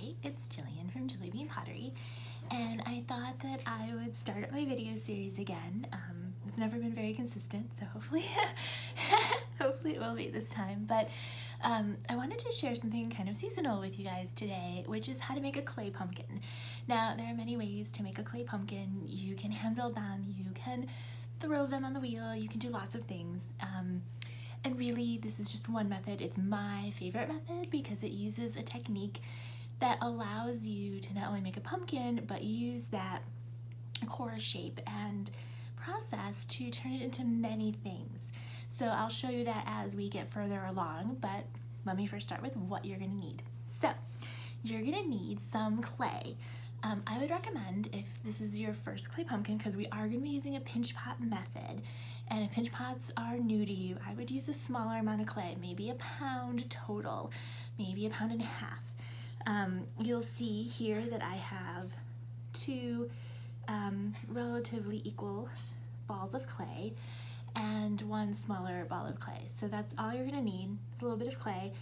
Hi, it's Jillian from Jilly Bean Pottery, and I thought that I would start up my video series again. It's never been very consistent, so hopefully, hopefully it will be this time. But I wanted to share something kind of seasonal with you guys today, which is how to make a clay pumpkin. Now, there are many ways to make a clay pumpkin. You can hand build them, you can throw them on the wheel, you can do lots of things. And really, this is just one method. It's my favorite method because it uses a technique that allows you to not only make a pumpkin, but use that core shape and process to turn it into many things. So I'll show you that as we get further along, but let me first start with what you're gonna need. So you're gonna need some clay. I would recommend, if this is your first clay pumpkin, because we are going to be using a pinch pot method, and if pinch pots are new to you, I would use a smaller amount of clay, maybe a pound total, maybe a pound and a half. You'll see here that I have two relatively equal balls of clay and one smaller ball of clay. So that's all you're going to need. It's a little bit of clay.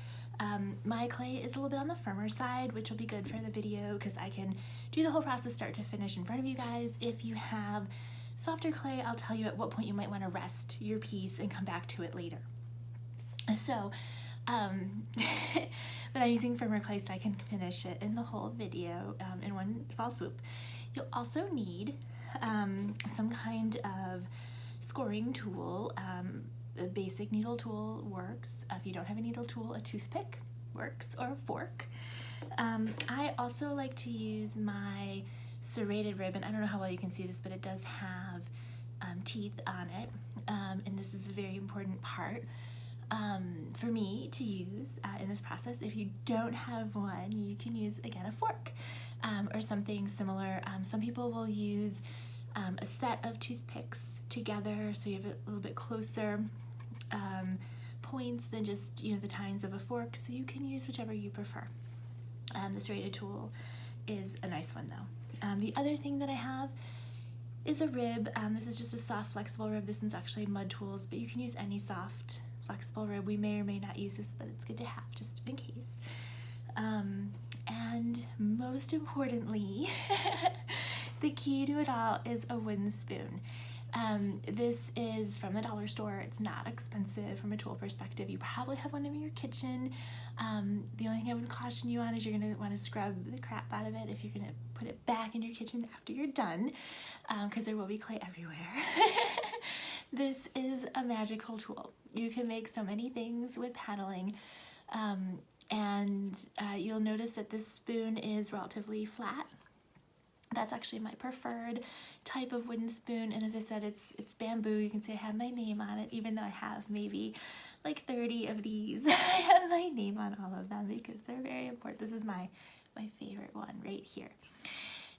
My clay is a little bit on the firmer side, which will be good for the video because I can do the whole process start to finish in front of you guys. If you have softer clay, I'll tell you at what point you might want to rest your piece and come back to it later. So, but I'm using firmer clay so I can finish it in the whole video in one fall swoop. You'll also need some kind of scoring tool. A basic needle tool works. If you don't have a needle tool, a toothpick works, or a fork. I also like to use my serrated ribbon. I don't know how well you can see this, but it does have teeth on it, and this is a very important part for me to use in this process. If you don't have one, you can use, again, a fork or something similar. Some people will use a set of toothpicks together, so you have a little bit closer points than just, the tines of a fork, so you can use whichever you prefer. The serrated tool is a nice one though. The other thing that I have is a rib. This is just a soft, flexible rib. This one's actually Mud Tools, but you can use any soft, flexible rib. We may or may not use this, but it's good to have just in case. And most importantly, the key to it all is a wooden spoon. This is from the dollar store. It's not expensive from a tool perspective. You probably have one in your kitchen. The only thing I would caution you on is you're going to want to scrub the crap out of it if you're going to put it back in your kitchen after you're done, because there will be clay everywhere. This is a magical tool. You can make so many things with paddling, and you'll notice that this spoon is relatively flat. That's actually my preferred type of wooden spoon, and as I said, it's bamboo. You can see I have my name on it, even though I have maybe like 30 of these. I have my name on all of them because they're very important. This is my favorite one right here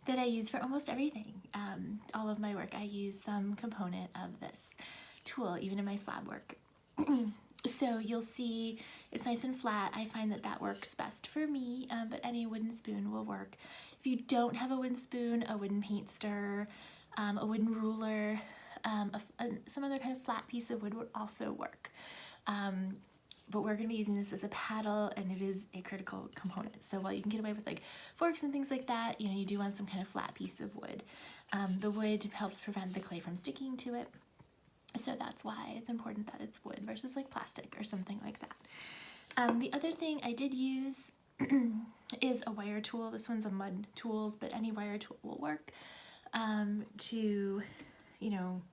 that I use for almost everything. All of my work, I use some component of this tool, even in my slab work. So you'll see it's nice and flat. I find that works best for me, but any wooden spoon will work. If you don't have a wooden spoon, a wooden paint stirrer, a wooden ruler, some other kind of flat piece of wood would also work. But we're going to be using this as a paddle, and it is a critical component. So while you can get away with like forks and things like that, you do want some kind of flat piece of wood. The wood helps prevent the clay from sticking to it. So that's why it's important that it's wood versus like plastic or something like that. The other thing I did use is a wire tool. This one's a Mud Tools, but any wire tool will work to,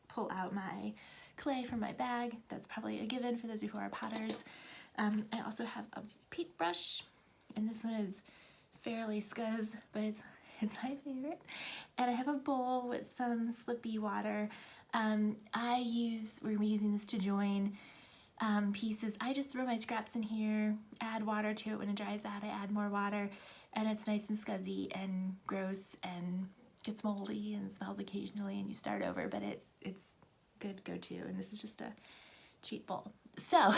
pull out my clay from my bag. That's probably a given for those of you who are potters. I also have a paintbrush, and this one is fairly scuzz, but it's my favorite. And I have a bowl with some slippy water. We're gonna be using this to join pieces. I just throw my scraps in here, add water to it. When it dries out, I add more water, and it's nice and scuzzy and gross and gets moldy and smells occasionally, and you start over, but it's good go-to, and this is just a cheap bowl. So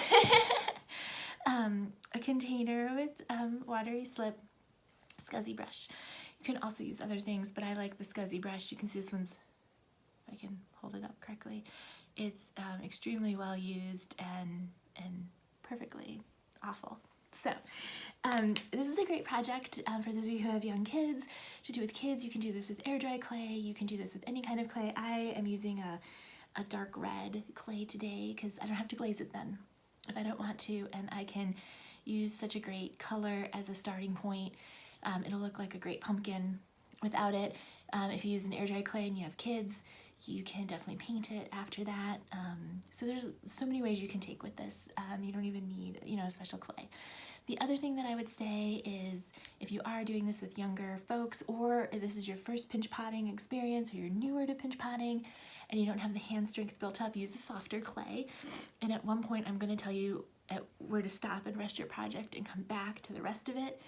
a container with watery slip, scuzzy brush. You can also use other things, but I like the scuzzy brush. You can see this one's, if I can hold it up correctly, it's extremely well used and perfectly awful. So this is a great project for those of you who have young kids to do with kids. You can do this with air dry clay. You can do this with any kind of clay. I am using a dark red clay today because I don't have to glaze it then if I don't want to, and I can use such a great color as a starting point. It'll look like a great pumpkin without it. If you use an air dry clay and you have kids, you can definitely paint it after that. So there's so many ways you can take with this. You don't even need, a special clay. The other thing that I would say is if you are doing this with younger folks, or if this is your first pinch potting experience, or you're newer to pinch potting and you don't have the hand strength built up, use a softer clay. And at one point I'm going to tell you where to stop and rest your project and come back to the rest of it.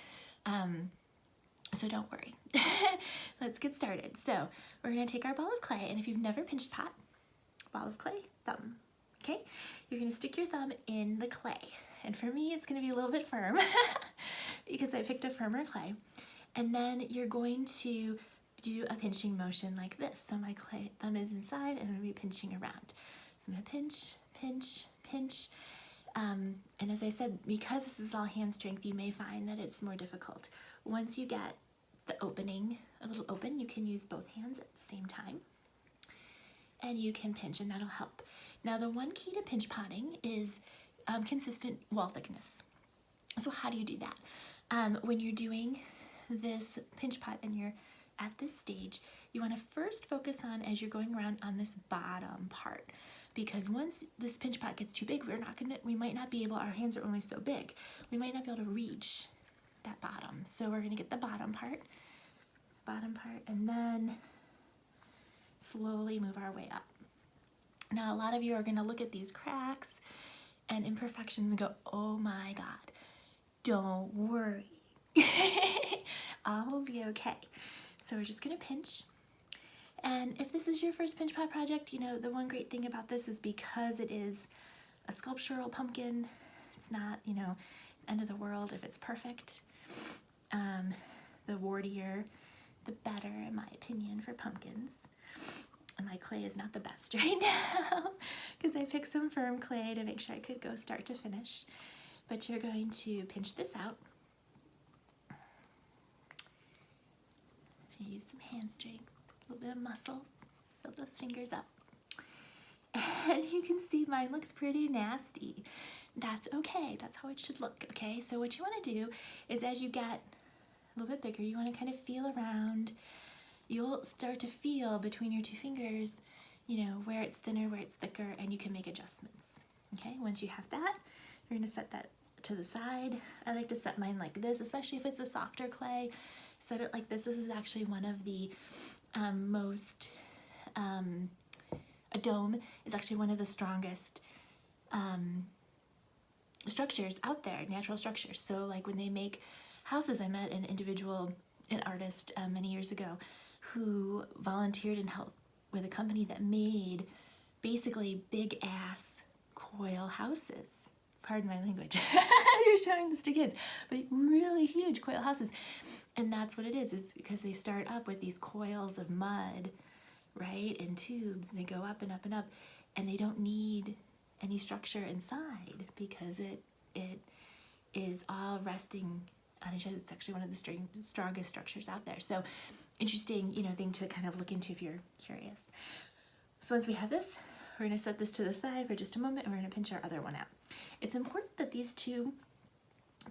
So don't worry. Let's get started. So we're going to take our ball of clay, and if you've never pinched pot, ball of clay, thumb. Okay, you're going to stick your thumb in the clay. And for me, it's going to be a little bit firm because I picked a firmer clay. And then you're going to do a pinching motion like this. So my clay thumb is inside, and I'm going to be pinching around. So I'm going to pinch, pinch, pinch. And as I said, because this is all hand strength, you may find that it's more difficult. Once you get the opening a little open, you can use both hands at the same time. And you can pinch, and that'll help. Now, the one key to pinch potting is consistent wall thickness. So how do you do that? When you're doing this pinch pot and you're at this stage, you want to first focus on, as you're going around, on this bottom part, because once this pinch pot gets too big, we might not be able, our hands are only so big, we might not be able to reach that bottom. So we're going to get the bottom part, and then slowly move our way up. Now, a lot of you are going to look at these cracks and imperfections and go, oh my God, don't worry. All will be okay. So we're just going to pinch. And if this is your first pinch pot project, the one great thing about this is because it is a sculptural pumpkin, it's not, end of the world if it's perfect. The wartier, the better, in my opinion, for pumpkins. And my clay is not the best right now because I picked some firm clay to make sure I could go start to finish. But you're going to pinch this out. Use some hand strength, a little bit of muscles, build those fingers up. And you can see mine looks pretty nasty. That's okay, that's how it should look, okay? So what you want to do is, as you get a little bit bigger, you want to kind of feel around. You'll start to feel between your two fingers, where it's thinner, where it's thicker, and you can make adjustments, okay? Once you have that, you're going to set that to the side. I like to set mine like this, especially if it's a softer clay. Set it like this. This is actually one of the a dome is actually one of the strongest structures out there, natural structures. So like when they make houses, I met an artist many years ago who volunteered and helped with a company that made basically big ass coil houses. Pardon my language. You're showing this to kids, but really huge coil houses. And that's what it is because they start up with these coils of mud, right, and tubes, and they go up and up and up, and they don't need any structure inside because it is all resting on each other. It's actually one of the strongest structures out there. So interesting, thing to kind of look into if you're curious. So once we have this, we're going to set this to the side for just a moment, and we're going to pinch our other one out. It's important that these two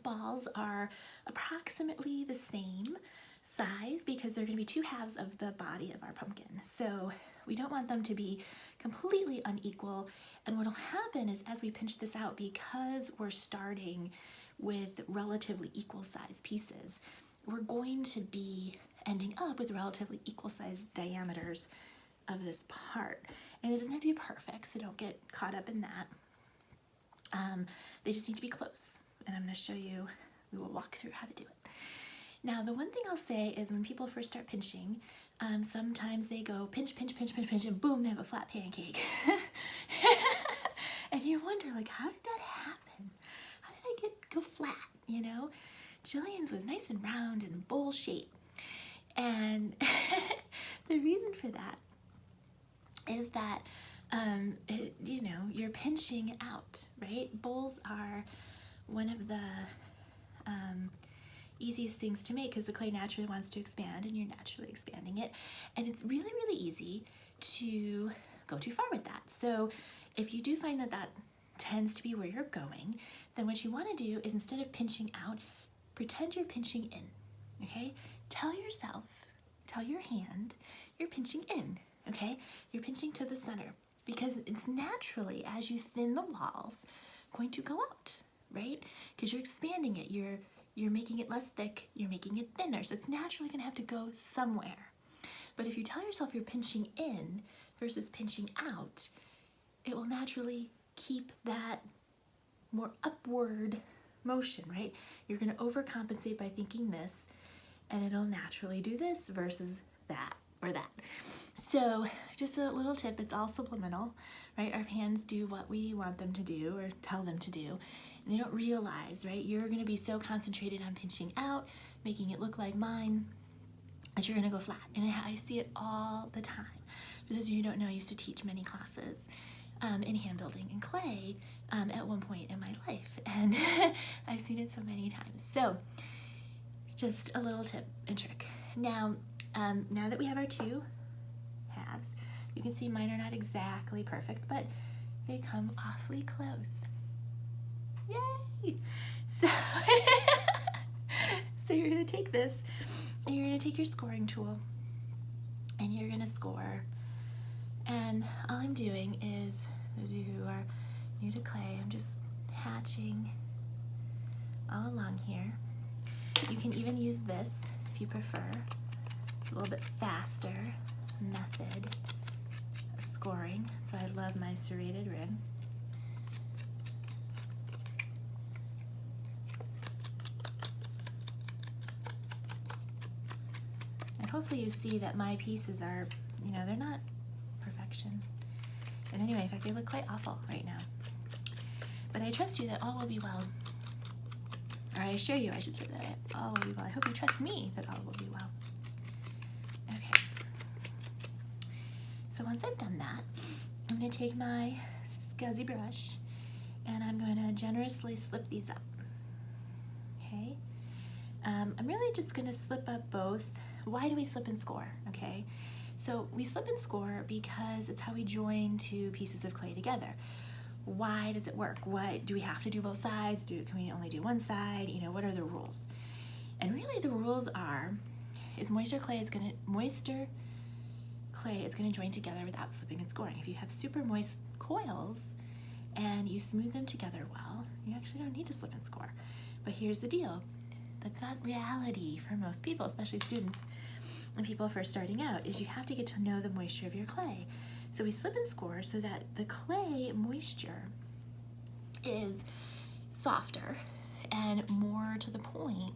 balls are approximately the same size because they're going to be two halves of the body of our pumpkin. So we don't want them to be completely unequal. And what will happen is, as we pinch this out, because we're starting with relatively equal size pieces, we're going to be ending up with relatively equal size diameters of this part. And it doesn't have to be perfect, so don't get caught up in that. They just need to be close. And I'm going to show you, we will walk through how to do it. Now, the one thing I'll say is when people first start pinching, sometimes they go pinch, pinch, pinch, pinch, pinch, and boom, they have a flat pancake. And you wonder, like, how did that happen? How did I go flat, Jillian's was nice and round and bowl shape. And the reason for that is that, you're pinching out, right? Bowls are one of the easiest things to make because the clay naturally wants to expand and you're naturally expanding it. And it's really, really easy to go too far with that. So if you do find that that tends to be where you're going, then what you want to do is instead of pinching out, pretend you're pinching in, okay? Tell yourself, tell your hand, you're pinching in, okay? You're pinching to the center because it's naturally, as you thin the walls, going to go out, right? Because you're expanding it, you're making it less thick, you're making it thinner, so it's naturally going to have to go somewhere. But if you tell yourself you're pinching in versus pinching out, it will naturally keep that more upward motion, right? You're going to overcompensate by thinking this, and it'll naturally do this versus that or that. So just a little tip, it's all subliminal, right? Our hands do what we want them to do or tell them to do. And they don't realize, right? You're going to be so concentrated on pinching out, making it look like mine, that you're going to go flat. And I see it all the time. For those of you who don't know, I used to teach many classes in hand building and clay at one point in my life. And I've seen it so many times. So just a little tip and trick. Now that we have our two halves, you can see mine are not exactly perfect, but they come awfully close. Yay! So, so you're going to take this, and you're going to take your scoring tool, and you're going to score. And all I'm doing is, those of you who are new to clay, I'm just hatching all along here. You can even use this if you prefer. It's a little bit faster method of scoring. So I love my serrated rig. And hopefully you see that my pieces are, you know, they're not perfection. And anyway, in fact, they look quite awful right now. But I trust you that all will be well. Or I assure you, I should say that all will be well. I hope you trust me that all will be well. Okay. So once I've done that, I'm going to take my scuzzy brush and I'm going to generously slip these up. Okay. I'm really just going to slip up both. Why do we slip and score? Okay. So we slip and score because it's how we join two pieces of clay together. Why does it work? What do we have to do both sides? Can we only do one side? You know, what are the rules? And really the rules are, moisture clay is going to join together without slipping and scoring. If you have super moist coils and you smooth them together well, you actually don't need to slip and score. But here's the deal. That's not reality for most people, especially students and people first starting out, is you have to get to know the moisture of your clay. So we slip and score so that the clay moisture is softer and more to the point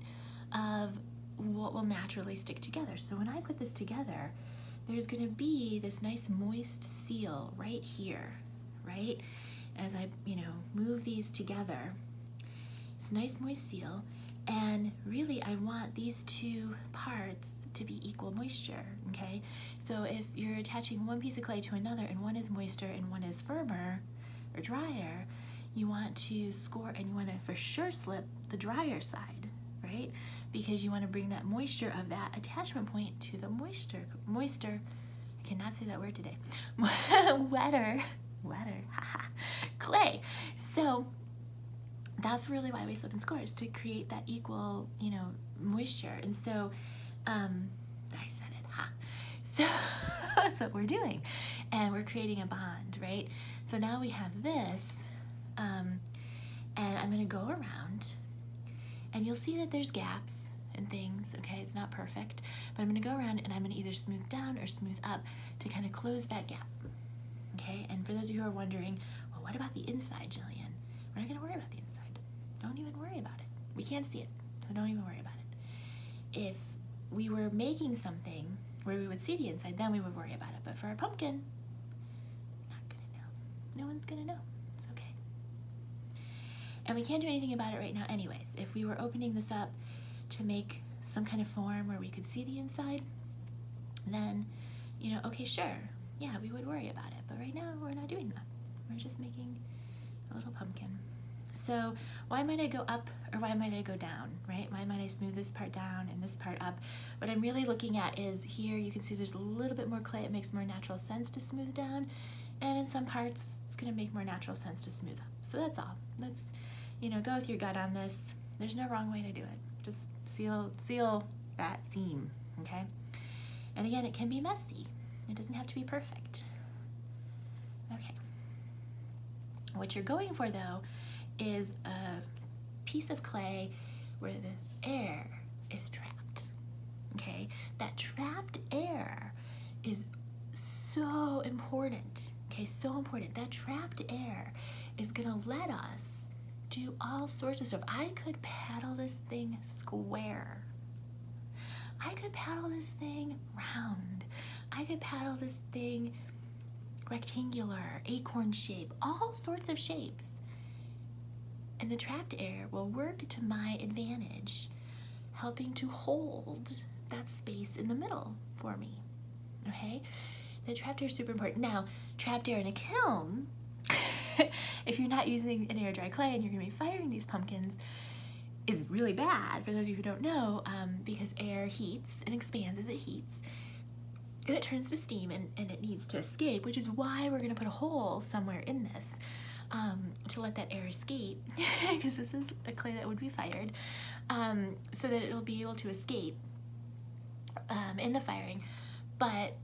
of what will naturally stick together. So when I put this together, there's going to be this nice moist seal right here, right? As I, move these together, this nice moist seal. And really, I want these two parts to be equal moisture, okay? So if you're attaching one piece of clay to another and one is moister and one is firmer or drier, you want to score and you want to for sure slip the drier side, right? Because you want to bring that moisture of that attachment point to the moister, I cannot say that word today, wetter, haha, clay. So that's really why we slip and score, is to create that equal, moisture. And so, I said it, ha. So that's what we're doing. And we're creating a bond, right? So now we have this, and I'm gonna go around, and you'll see that there's gaps and things, okay? It's not perfect, but I'm gonna go around and I'm gonna either smooth down or smooth up to kind of close that gap, okay? And for those of you who are wondering, well, what about the inside, Jillian? We're not gonna worry about the inside. Don't even worry about it. We can't see it, so don't even worry about it. If we were making something where we would see the inside, then we would worry about it. But for our pumpkin, not gonna know. No one's gonna know. It's okay. And we can't do anything about it right now anyways. If we were opening this up to make some kind of form where we could see the inside, then, okay, sure. Yeah, we would worry about it. But right now, we're not doing that. We're just making a little pumpkin. So why might I go up or why might I go down, right? Why might I smooth this part down and this part up? What I'm really looking at is here, you can see there's a little bit more clay. It makes more natural sense to smooth down. And in some parts, it's gonna make more natural sense to smooth up. So that's all. Let's, go with your gut on this. There's no wrong way to do it. Just seal that seam, okay? And again, it can be messy. It doesn't have to be perfect. Okay. What you're going for though is a piece of clay where the air is trapped, okay? That trapped air is so important, okay? So important. That trapped air is gonna let us do all sorts of stuff. I could paddle this thing square. I could paddle this thing round. I could paddle this thing rectangular, acorn shape, all sorts of shapes. And the trapped air will work to my advantage, helping to hold that space in the middle for me, okay? The trapped air is super important. Now, trapped air in a kiln, if you're not using an air dry clay and you're gonna be firing these pumpkins, is really bad for those of you who don't know, because air heats and expands as it heats, and it turns to steam and it needs to escape, which is why we're gonna put a hole somewhere in this to let that air escape, because this is a clay that would be fired, so that it'll be able to escape in the firing. But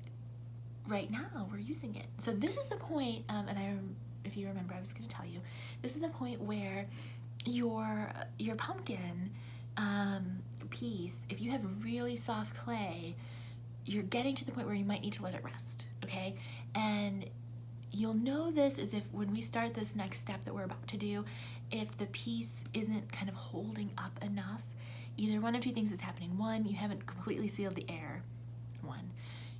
right now we're using it. So this is the point, if you remember, I was gonna tell you, this is the point where your pumpkin piece, if you have really soft clay, you're getting to the point where you might need to let it rest, okay? And you'll know this is if when we start this next step that we're about to do, if the piece isn't kind of holding up enough, either one of two things is happening. One, you haven't completely sealed the air, one.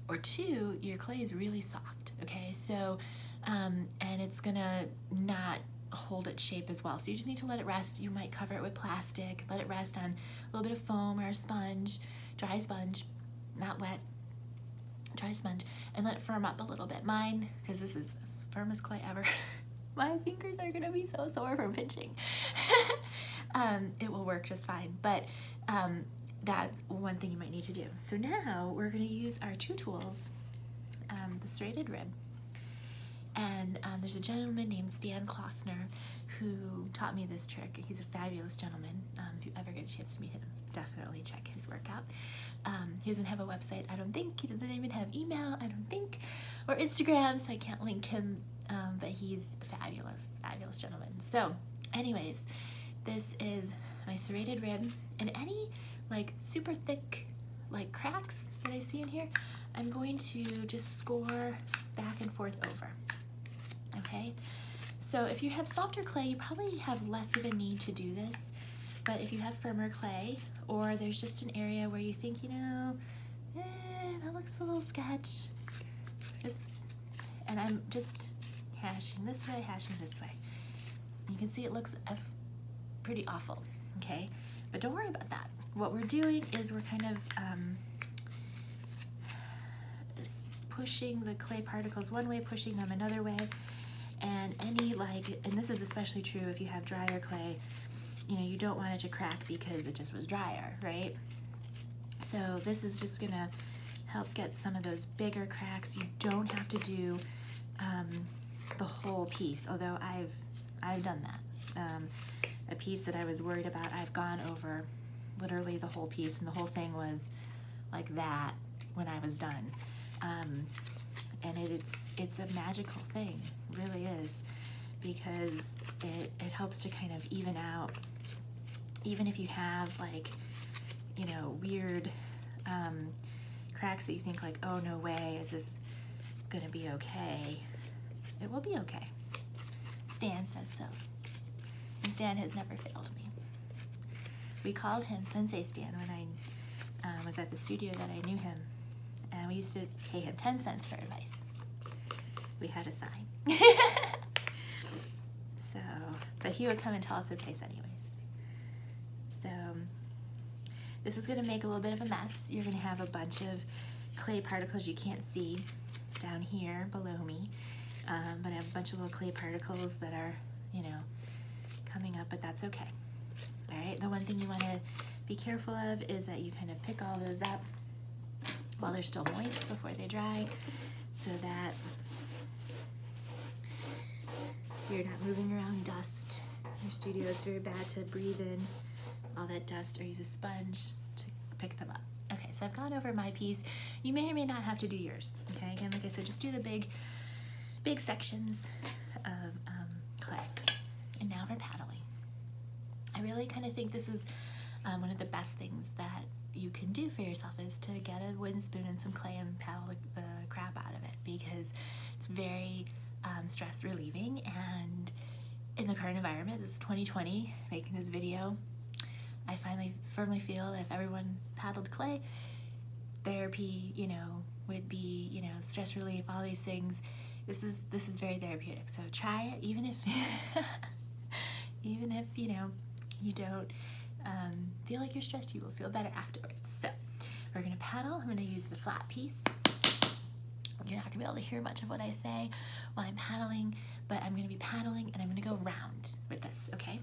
Or two, your clay is really soft, okay? So, and it's gonna not hold its shape as well. So you just need to let it rest. You might cover it with plastic, let it rest on a little bit of foam or a sponge, dry sponge, not wet, dry sponge, and let it firm up a little bit. Mine, because this is as firm as clay ever, my fingers are gonna be so sore from pinching. It will work just fine, but that's one thing you might need to do. So now we're gonna use our two tools, the serrated rib, and there's a gentleman named Stan Klossner who taught me this trick. He's a fabulous gentleman. If you ever get a chance to meet him, definitely check his work out. He doesn't have a website, I don't think. He doesn't even have email, I don't think, or Instagram, so I can't link him, but he's a fabulous, fabulous gentleman. So anyways, this is my serrated rib, and any like super thick like cracks that I see in here, I'm going to just score back and forth over, okay? So if you have softer clay, you probably have less of a need to do this, but if you have firmer clay, or there's just an area where you think, that looks a little sketch, and I'm just hashing this way, you can see it looks pretty awful, okay? But don't worry about that. What we're doing is we're kind of pushing the clay particles one way, pushing them another way, and and this is especially true if you have drier clay, you don't want it to crack because it just was drier, right? So this is just gonna help get some of those bigger cracks. You don't have to do the whole piece, although I've done that. A piece that I was worried about, I've gone over literally the whole piece, and the whole thing was like that when I was done. And it's a magical thing, really is, because it helps to kind of even out, even if you have weird cracks that you think like, oh no way, is this gonna be okay? It will be okay. Stan says so. And Stan has never failed me. We called him Sensei Stan when I was at the studio that I knew him, and we used to pay him 10 cents for advice. We had a sign. But he would come and tell us advice anyways. So this is gonna make a little bit of a mess. You're gonna have a bunch of clay particles you can't see down here below me, but I have a bunch of little clay particles that are, coming up, but that's okay. All right, the one thing you want to be careful of is that you kind of pick all those up while they're still moist before they dry, so that you're not moving around dust in your studio. It's very bad to breathe in all that dust, or use a sponge to pick them up. Okay, so I've gone over my piece. You may or may not have to do yours. Okay, again, like I said, just do the big sections of clay. And now for paddling. I really kind of think this is one of the best things that you can do for yourself, is to get a wooden spoon and some clay and paddle the crap out of it, because it's very stress relieving. And in the current environment, this is 2020, making this video, I firmly feel that if everyone paddled clay, therapy, would be, stress relief, all these things. This is very therapeutic. So try it, even if you don't feel like you're stressed, you will feel better afterwards. So we're gonna paddle. I'm gonna use the flat piece. You're not gonna be able to hear much of what I say while I'm paddling, but I'm gonna be paddling and I'm gonna go round with this, okay?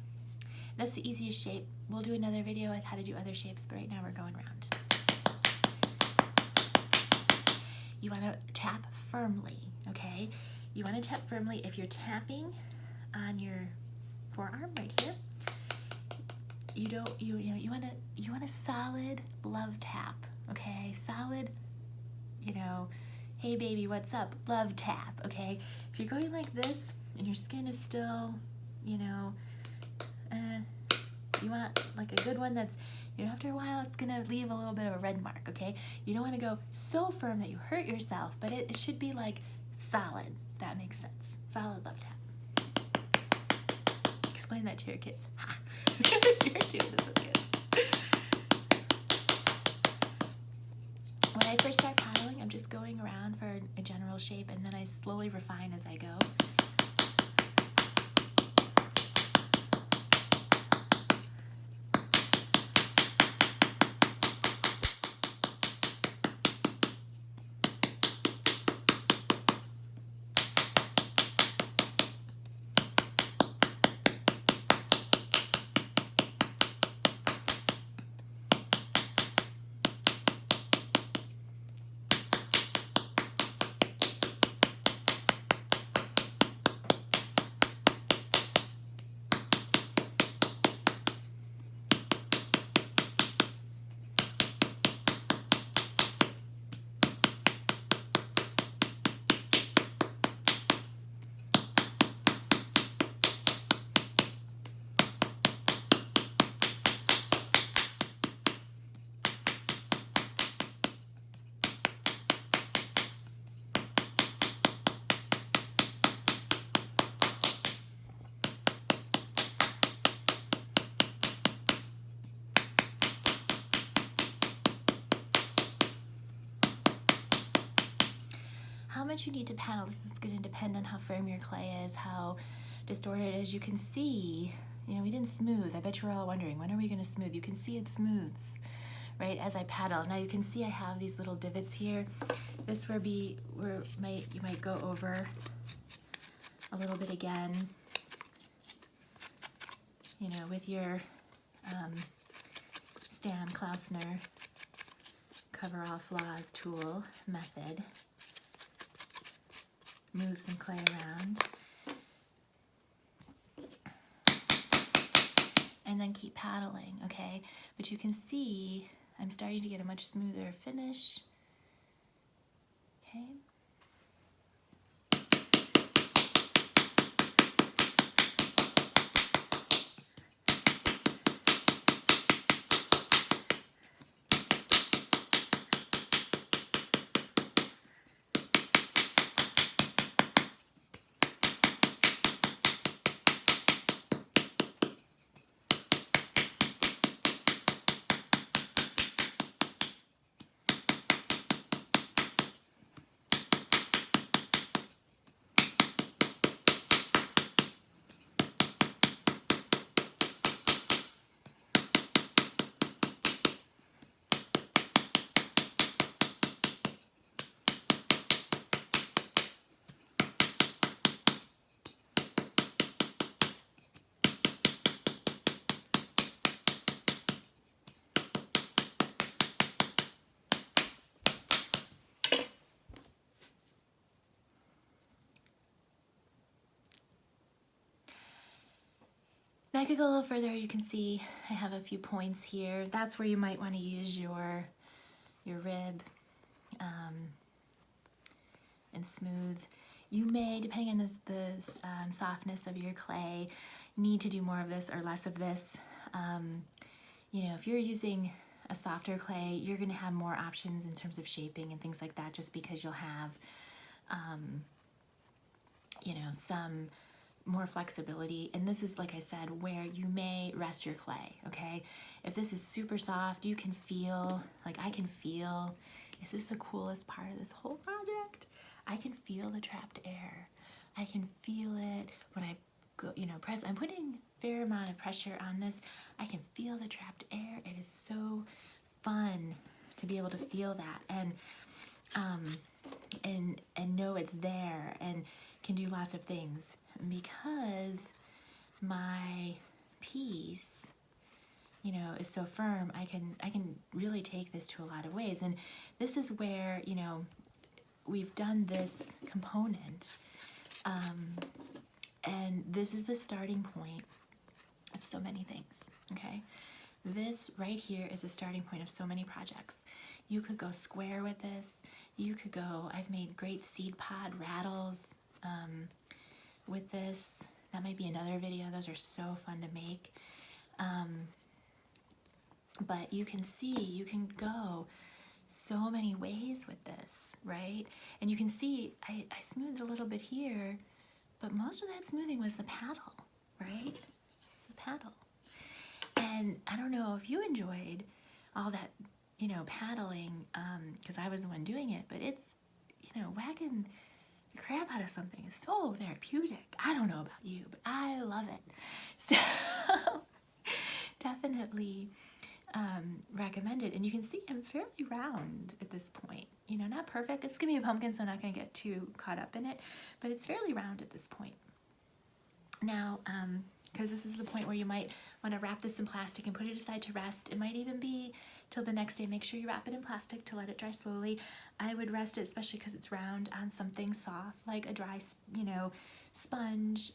That's the easiest shape. We'll do another video with how to do other shapes, but right now we're going round. You wanna tap firmly, okay? You wanna tap firmly. If you're tapping on your forearm right here, you want a solid love tap, okay? Solid, hey baby, what's up? Love tap, okay? If you're going like this and your skin is still, you want like a good one that's, after a while it's gonna leave a little bit of a red mark, okay? You don't wanna go so firm that you hurt yourself, but it should be like solid. That makes sense. Solid love tap. Explain that to your kids. Ha! You're doing this with kids. When I first start paddling, I'm just going around for a general shape, and then I slowly refine as I go. How much you need to paddle, this is going to depend on how firm your clay is, how distorted it is. You can see, we didn't smooth. I bet you were all wondering, when are we going to smooth? You can see it smooths, right, as I paddle. Now you can see I have these little divots here. This where you might go over a little bit again, with your Stan Klausner Cover All Flaws tool method. Move some clay around. And then keep paddling, okay? But you can see I'm starting to get a much smoother finish. Okay. I could go a little further. You can see I have a few points here. That's where you might want to use your rib and smooth. You may, depending on the softness of your clay, need to do more of this or less of this. You know, if you're using a softer clay, you're going to have more options in terms of shaping and things like that, just because you'll have, you know, some more flexibility. And this is, like I said, where you may rest your clay, okay? If this is super soft, you can feel, like I can feel, this is the coolest part of this whole project. I can feel the trapped air. I can feel it when I go, you know, press. I'm putting a fair amount of pressure on this. I can feel the trapped air. It is so fun to be able to feel that and know it's there and can do lots of things. Because my piece, you know, is so firm, I can really take this to a lot of ways. And this is where, you know, we've done this component, and this is the starting point of so many things, okay? This right here is a starting point of so many projects. You could go square with this. You could go, I've made great seed pod rattles with this. That might be another video. Those are so fun to make. But you can see, you can go so many ways with this, right? And you can see I smoothed a little bit here, but most of that smoothing was the paddle, right? The paddle. And I don't know if you enjoyed all that, you know, paddling, because I was the one doing it, but it's, you know, whacking the crap out of something is so therapeutic. I don't know about you, but I love it. So definitely recommend it. And you can see I'm fairly round at this point. You know, not perfect. It's gonna be a pumpkin, so I'm not gonna get too caught up in it, but it's fairly round at this point. Now, because this is the point where you might want to wrap this in plastic and put it aside to rest. It might even be till the next day. Make sure you wrap it in plastic to let it dry slowly. I would rest it, especially because it's round, on something soft like a dry, you know, sponge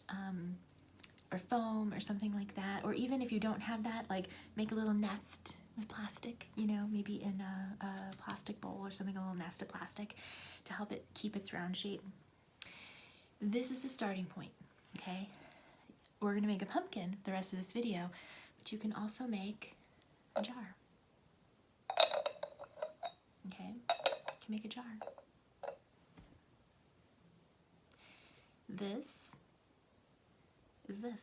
or foam or something like that. Or even if you don't have that, like make a little nest with plastic, you know, maybe in a plastic bowl or something, a little nest of plastic to help it keep its round shape. This is the starting point, okay? We're gonna make a pumpkin the rest of this video, but you can also make a jar. Okay, you can make a jar. This is this,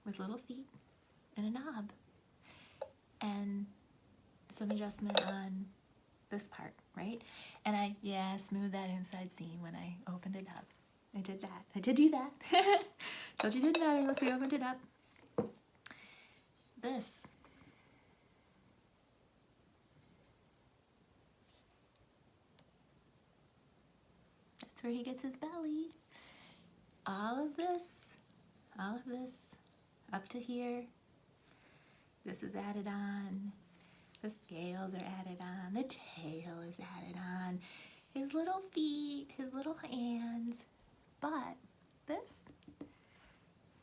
with little feet and a knob, and some adjustment on this part, right? And I, smoothed that inside seam when I opened it up. I did that. I did do that. Told you didn't matter unless we opened it up. This. That's where he gets his belly. All of this, up to here. This is added on. The scales are added on. The tail is added on. His little feet, his little hands. But this,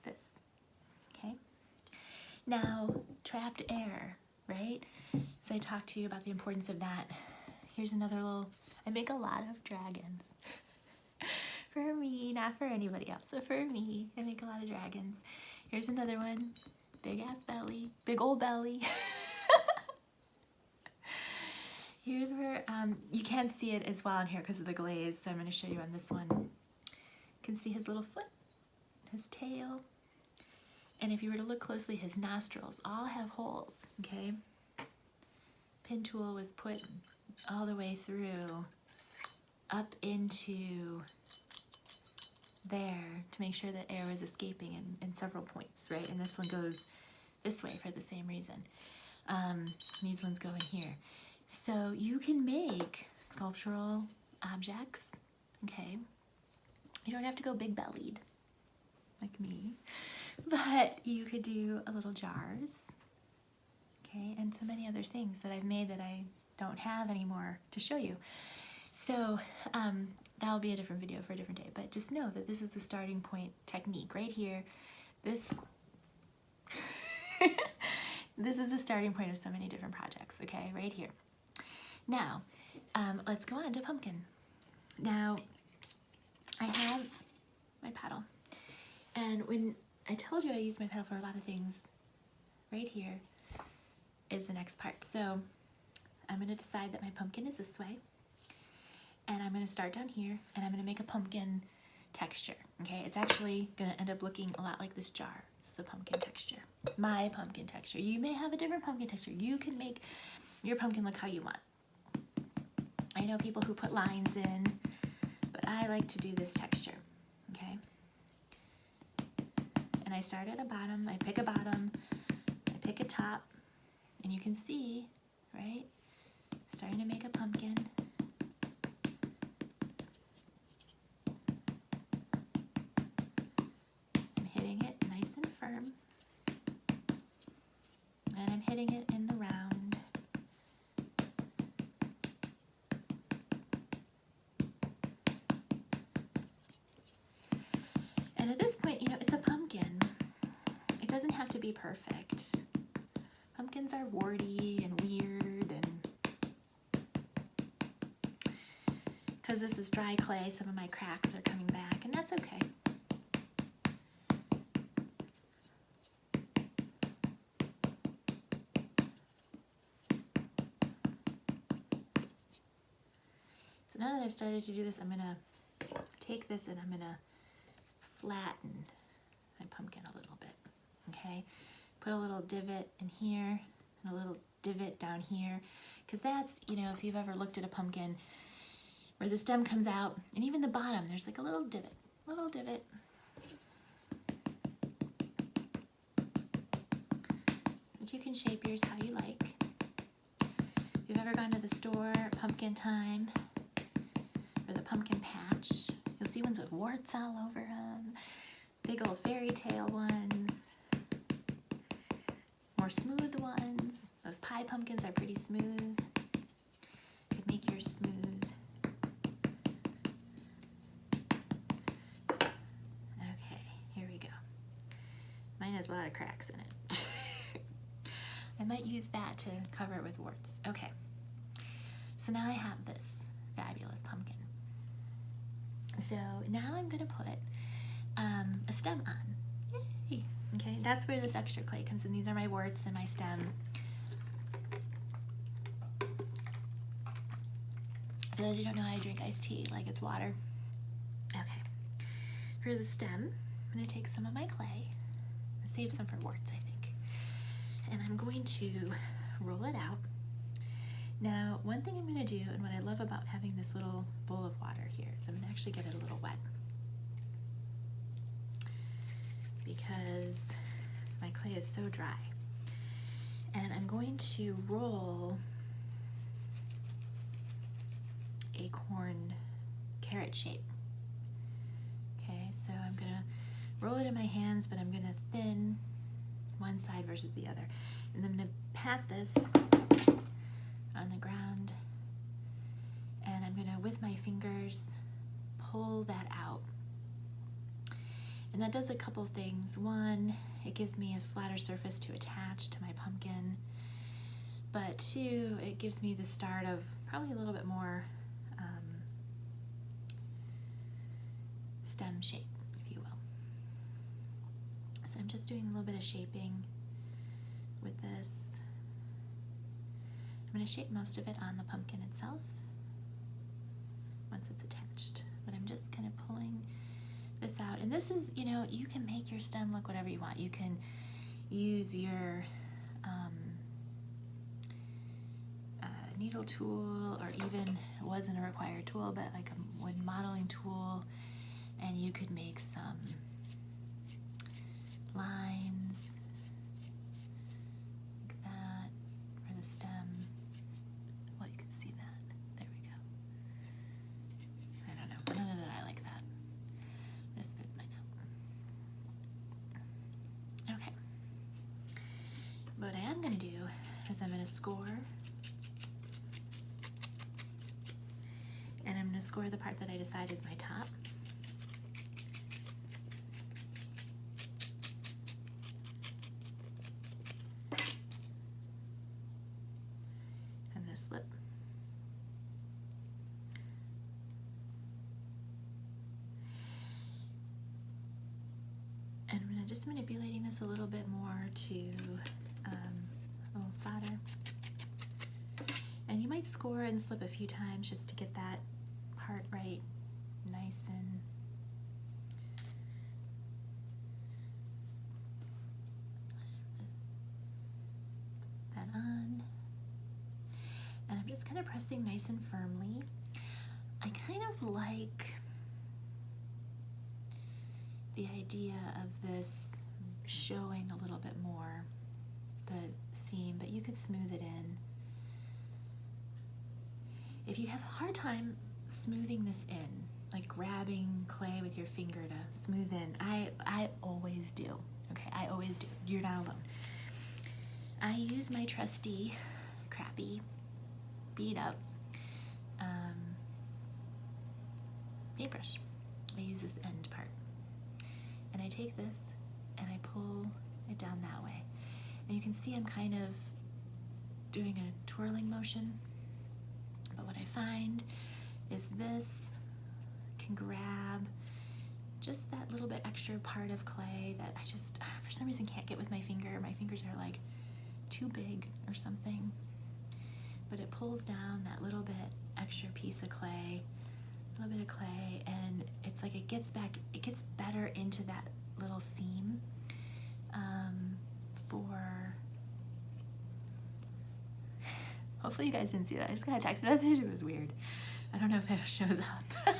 okay? Now, trapped air, right? So I talked to you about the importance of that. Here's another little, I make a lot of dragons. For me, not for anybody else, so for me, I make a lot of dragons. Here's another one, big ass belly, big old belly. Here's where, you can't see it as well in here because of the glaze, so I'm gonna show you on this one. You can see his little foot, his tail, and if you were to look closely, his nostrils all have holes, okay? Pin tool was put all the way through up into there to make sure that air was escaping in several points, right? And this one goes this way for the same reason. These ones go in here. So you can make sculptural objects, okay? You don't have to go big bellied like me, but you could do a little jars, okay? And so many other things that I've made that I don't have anymore to show you. So that'll be a different video for a different day, but just know that this is the starting point technique right here. This this is the starting point of so many different projects, okay, right here. Now, let's go on to pumpkin. Now, I have my paddle, and when I told you I use my paddle for a lot of things, right here is the next part. So I'm going to decide that my pumpkin is this way, and I'm going to start down here, and I'm going to make a pumpkin texture, okay? It's actually going to end up looking a lot like this jar. This is a pumpkin texture, my pumpkin texture. You may have a different pumpkin texture. You can make your pumpkin look how you want. I know people who put lines in, but I like to do this texture, okay? And I start at a bottom, I pick a bottom, I pick a top, and you can see, right, starting to make a pumpkin. I'm hitting it nice and firm, and I'm hitting it in the round. And at this point, you know, it's a pumpkin. It doesn't have to be perfect. Pumpkins are warty and weird, and because this is dry clay, some of my cracks are coming back, and that's okay. So now that I've started to do this, I'm gonna take this and I'm gonna flatten my pumpkin a little bit, okay? Put a little divot in here and a little divot down here, because that's, you know, if you've ever looked at a pumpkin where the stem comes out, and even the bottom, there's like a little divot. But you can shape yours how you like. If you've ever gone to the store, pumpkin time, or the pumpkin patch, you'll see ones with warts all over them, big old fairy tale ones, more smooth ones. Those pie pumpkins are pretty smooth. Could make yours smooth. Okay, here we go. Mine has a lot of cracks in it. I might use that to cover it with warts. Okay, so now I have this fabulous pumpkin. So now I'm gonna put a stem on. Yay! Okay, that's where this extra clay comes in. These are my warts and my stem. For those who don't know, I drink iced tea like it's water. Okay, for the stem, I'm gonna take some of my clay, save some for warts, I think, and I'm going to roll it out. Now, one thing I'm going to do, and what I love about having this little bowl of water here, is I'm going to actually get it a little wet, because my clay is so dry. And I'm going to roll a corn carrot shape. Okay, so I'm going to roll it in my hands, but I'm going to thin one side versus the other. And then I'm going to pat this on the ground, and I'm gonna, with my fingers, pull that out. And that does a couple things. One, it gives me a flatter surface to attach to my pumpkin, but two, it gives me the start of probably a little bit more stem shape, if you will. So I'm just doing a little bit of shaping with this. I'm going to shape most of it on the pumpkin itself once it's attached, but I'm just kind of pulling this out. And this is, you know, you can make your stem look whatever you want. You can use your needle tool, or even, it wasn't a required tool, but like a wood modeling tool, and you could make some lines like that for the stem. Well, you can see that. There we go. I don't know. None of that I like that. Just smooth mine out. Okay. What I am going to do is I'm going to score. And I'm going to score the part that I decide is my top. gonna slip. And I'm just manipulating this a little bit more to a little flatter. And you might score and slip a few times just to get that part right, nice and that on. And I'm just kind of pressing nice and firmly. I kind of like the idea of this showing a little bit more the seam, but you could smooth it in. If you have a hard time smoothing this in, like grabbing clay with your finger to smooth in, I always do, okay? I always do. You're not alone. I use my trusty, crappy, beat up paintbrush. I use this end part. And I take this and I pull it down that way. And you can see I'm kind of doing a twirling motion. But what I find is this can grab just that little bit extra part of clay that I just, for some reason, can't get with my finger. My fingers are like too big or something. But it pulls down that little bit extra piece of clay, a little bit of clay, and it's like it gets better into that little seam hopefully you guys didn't see that. I just got a text message. It was weird. I don't know if it shows up.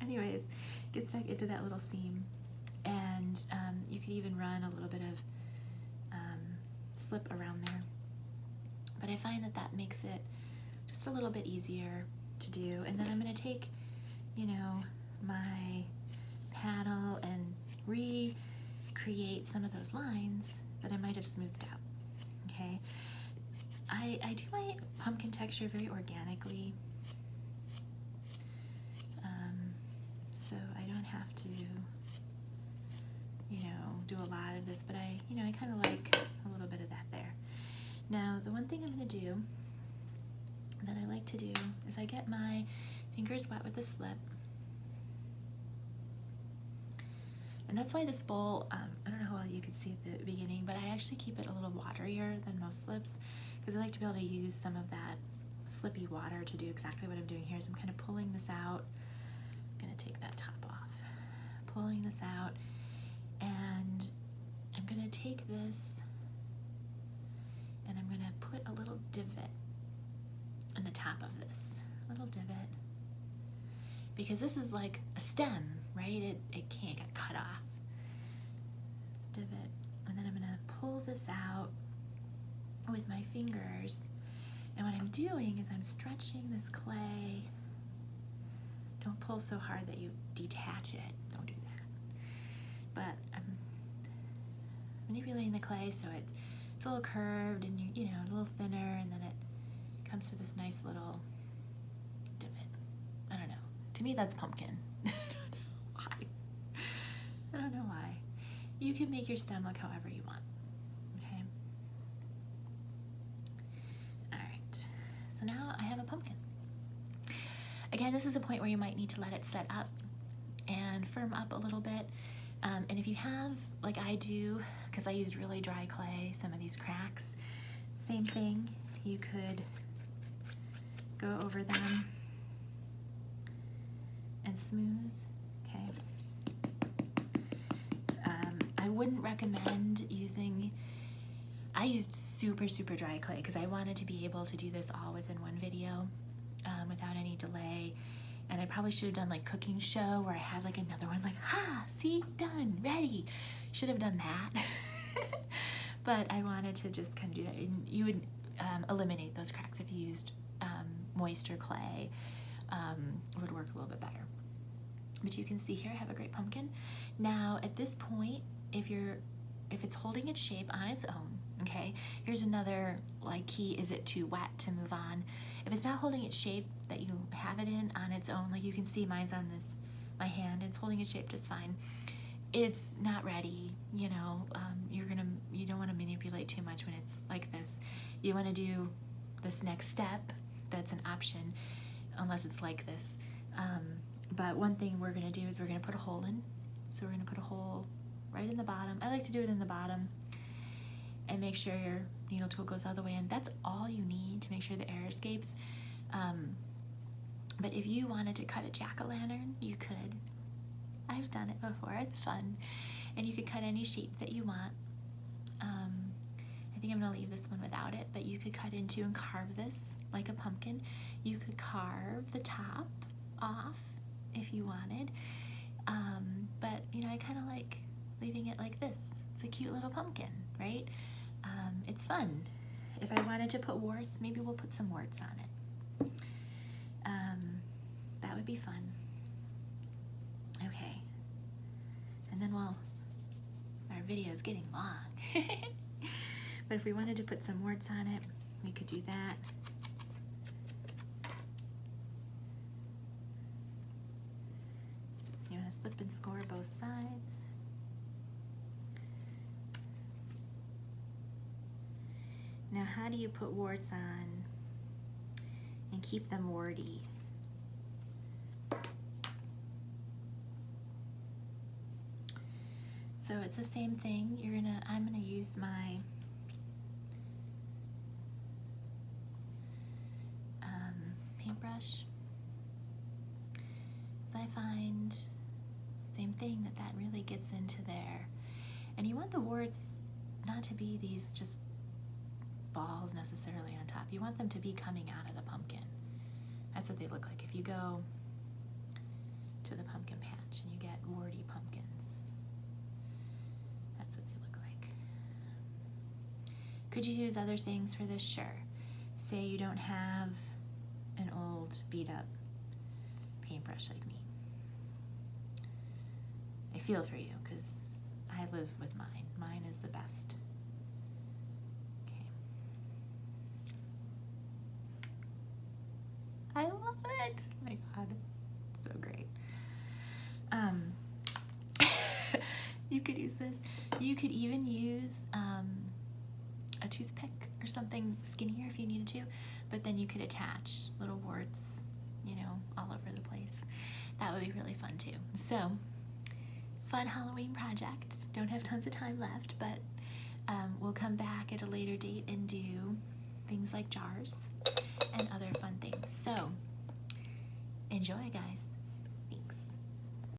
Anyways, gets back into that little seam, and you could even run a little bit of slip around there. But I find that that makes it just a little bit easier to do. And then I'm going to take, you know, my paddle and recreate some of those lines that I might have smoothed out. Okay, I do my pumpkin texture very organically, so I don't have to, you know, do a lot of this, but I kind of like a little bit of that there. Now, the one thing I'm going to do that I like to do is I get my fingers wet with the slip. And that's why this bowl, I don't know how well you could see at the beginning, but I actually keep it a little waterier than most slips because I like to be able to use some of that slippy water to do exactly what I'm doing here. So I'm kind of pulling this out. I'm going to take that top off. Pulling this out, and I'm going to take this and I'm going to put a little divot in the top of this, little divot, because this is like a stem, right? It can't get cut off. This divot, and then I'm going to pull this out with my fingers, and what I'm doing is I'm stretching this clay. Don't pull so hard that you detach it. Don't do that. But I'm manipulating the clay so it's a little curved and you know, a little thinner, and then it comes to this nice little divot. I don't know. To me, that's pumpkin. I don't know why. I don't know why. You can make your stem look however you want. Okay. All right. So now I have a pumpkin. Again, this is a point where you might need to let it set up and firm up a little bit. And if you have, like I do, because I used really dry clay, some of these cracks, same thing. You could go over them and smooth, okay? I wouldn't recommend using, I used super, super dry clay because I wanted to be able to do this all within one video without any delay. And I probably should have done like cooking show where I had like another one like, ha, see, done, ready. Should have done that. But I wanted to just kind of do that. And you would eliminate those cracks if you used moisture clay. It would work a little bit better. But you can see here I have a great pumpkin. Now at this point, if it's holding its shape on its own, okay, here's another like key, is it too wet to move on? If it's not holding its shape that you have it in on its own, like you can see mine's on my hand, it's holding its shape just fine. It's not ready, you know, you don't want to manipulate too much when it's like this. You want to do this next step, that's an option, unless it's like this. But one thing we're gonna do is we're gonna put a hole in. So we're gonna put a hole right in the bottom. I like to do it in the bottom, and make sure your needle tool goes all the way in. That's all you need to make sure the air escapes. But if you wanted to cut a jack-o'-lantern, you could. I've done it before, it's fun. And you could cut any shape that you want. I think I'm gonna leave this one without it, but you could cut into and carve this like a pumpkin. You could carve the top off if you wanted. But you know, I kind of like leaving it like this. It's a cute little pumpkin, right? It's fun. If I wanted to put warts, maybe we'll put some warts on it. That would be fun. Okay. And then, well, our video is getting long. But if we wanted to put some warts on it, we could do that. You want to slip and score both sides. Now, how do you put warts on and keep them warty? So it's the same thing. I'm gonna use my paintbrush, because I find same thing, that really gets into there. And you want the warts not to be these just balls necessarily on top. You want them to be coming out of the pumpkin. That's what they look like. If you go to the pumpkin patch and you get warty pumpkins, that's what they look like. Could you use other things for this? Sure. Say you don't have an old beat up paintbrush like me. I feel for you, because I live with mine. Mine is the best. Okay. I love it. Oh my God, so great. You could use this. You could even use a toothpick or something skinnier if you needed to, but then you could attach little warts, you know, all over the place. That would be really fun too. So, fun Halloween project. Don't have tons of time left, but we'll come back at a later date and do things like jars and other fun things. So, enjoy, guys.